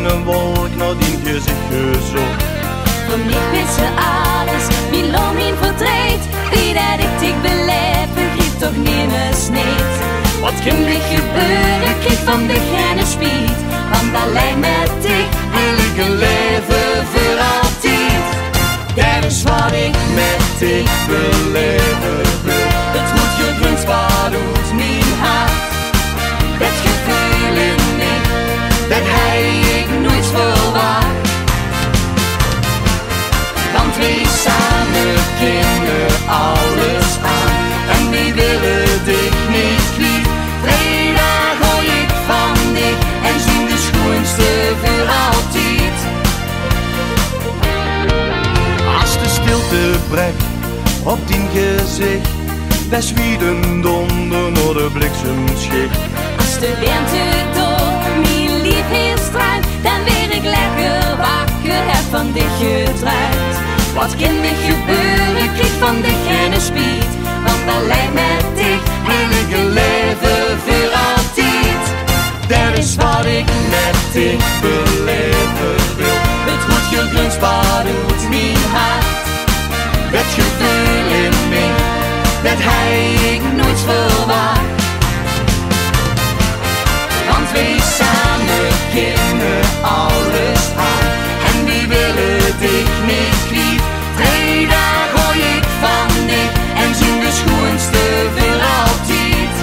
een wolk naar die gezicht gezocht. Voor mij wist ze alles, mijn loon, mijn verdriet. Wie dat ik dich beleef, begrijpt toch niemand niet. Wat kan er gebeuren, kijk van de geen spiet. Want alleen met dich Wil ik een leven voor altijd. Dat is wat ik met dich beleven wil. het moet gegrond wat uit mijn hart. Dat gevoel in mij, Dat hij ik nooit verwacht. Want wij samen kunnen alles aan. En die willen dich niet kwijt. 3 dagen gooi ik van dich En zien de schoonste voor altijd. Als de stilte breekt op die gezicht, dat zwiet een donder naar de bliksemschicht. Als de wind uit door mijn lief heel struint, dan weer ik lekker wakker, heb van dich gedruipt. Wat kan er gebeuren, kijk van de geen spiet. Want alleen met dich Wil ik een leven voor altijd. Dat is wat ik met dich beleven wil. het moet Gegrond wat uit mijn hart. Dat gevoel in mij, dat hij ik nooit verwacht. Want wij samen kunnen alles aan. En die willen dich niet kwijt. 3 dagen gooi ik van dich en zien de schoonste voor altijd.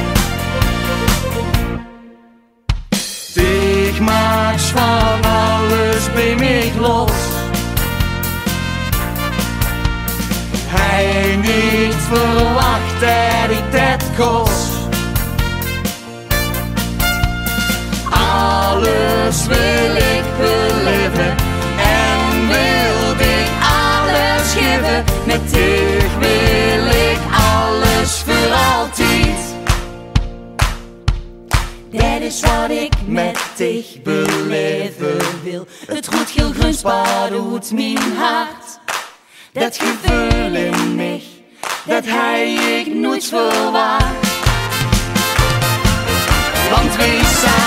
Dich maakt van alles bij mij los. Hij niet verwacht dat ik dat kost. Alles wil ik beleven en wil ik alles geven. Met dich wil ik alles voor altijd. Dat is wat ik met dich beleven wil. Het goed heel groen spaart uit mijn hart. Dat gevoel in mij, dat hij ik nooit verwacht. Want wij samen